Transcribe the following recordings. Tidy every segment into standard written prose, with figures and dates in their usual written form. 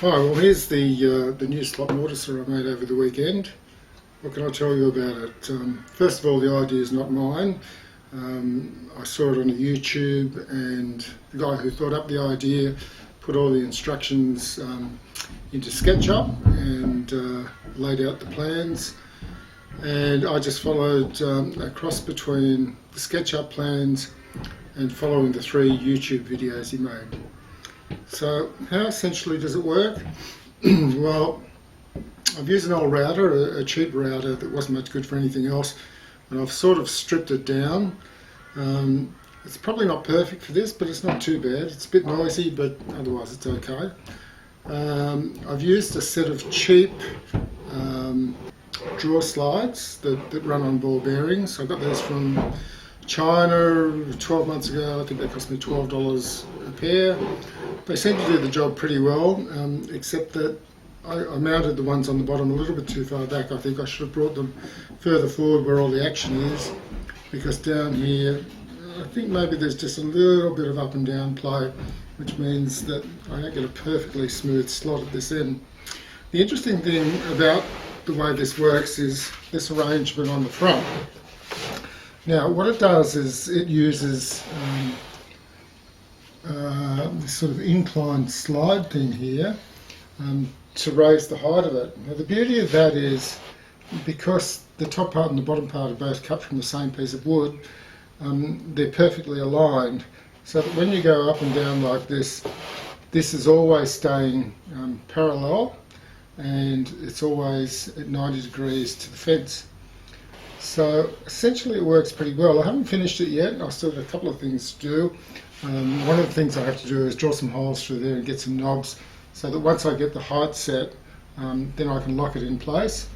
Hi, well here's the new slot mortiser I made over the weekend. What can I tell you about it? First of all, the idea is not mine. I saw it on YouTube, and the guy who thought up the idea put all the instructions into SketchUp and laid out the plans, and I just followed a cross between the SketchUp plans and following the 3 YouTube videos he made. So how essentially does it work? Well, I've used an old router, a cheap router that wasn't much good for anything else, and I've sort of stripped it down. It's probably not perfect for this, but it's not too bad. It's a bit noisy, but otherwise it's okay. I've used a set of cheap drawer slides that run on ball bearings. I got these from China 12 months ago. I think they cost me $12 a pair. They seem to do the job pretty well, except that I mounted the ones on the bottom a little bit too far back. I think I should have brought them further forward where all the action is, because down here I think maybe there's just a little bit of up and down play, which means that I don't get a perfectly smooth slot at this end. The interesting thing about the way this works is this arrangement on the front. Now what it does is it uses this sort of inclined slide thing here to raise the height of it. Now the beauty of that is, because the top part and the bottom part are both cut from the same piece of wood, they're perfectly aligned, so that when you go up and down like this, this is always staying parallel, and it's always at 90 degrees to the fence. So essentially it works pretty well. I haven't finished it yet. I've still got a couple of things to do. One of the things I have to do is draw some holes through there and get some knobs, so that once I get the height set, then I can lock it in place.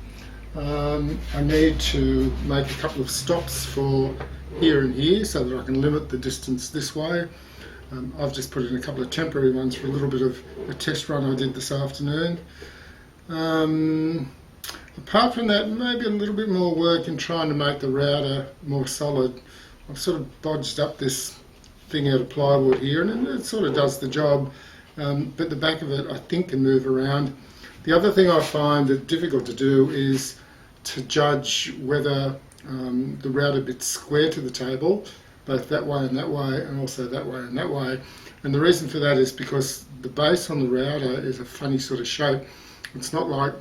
I need to make a couple of stops for here and here so that I can limit the distance this way. I've just put in a couple of temporary ones for a little bit of a test run I did this afternoon. Apart from that, maybe a little bit more work in trying to make the router more solid. I've sort of bodged up this thing out of plywood here, and it sort of does the job, but the back of it I think can move around. The other thing I find it difficult to do is to judge whether the router bit's square to the table, both that way, and also that way and that way. And the reason for that is because the base on the router is a funny sort of shape. It's not like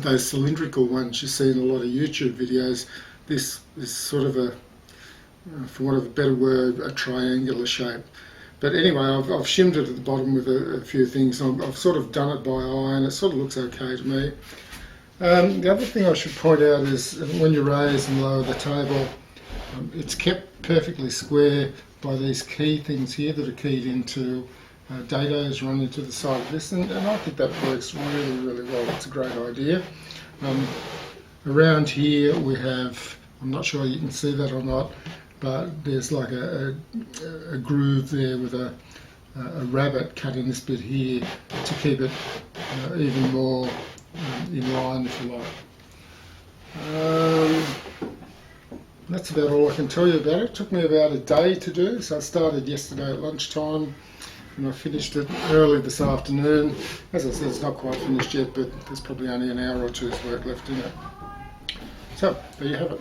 those cylindrical ones you see in a lot of YouTube videos. This is sort of a, for want of a better word, a triangular shape. But anyway, I've shimmed it at the bottom with a few things. I've sort of done it by eye, and it sort of looks okay to me. The other thing I should point out is when you raise and lower the table, it's kept perfectly square by these key things here that are keyed into dados run into the side of this, and I think that works really well. It's a great idea. Around here we have, I'm not sure you can see that or not, but there's like a groove there with a rabbit cut in this bit here to keep it even more in line, if you like. That's about all I can tell you about it. It took me about a day to do, so I started yesterday at lunchtime and I finished it early this afternoon. As I said, it's not quite finished yet, but there's probably only an hour or two's work left in it. So there you have it.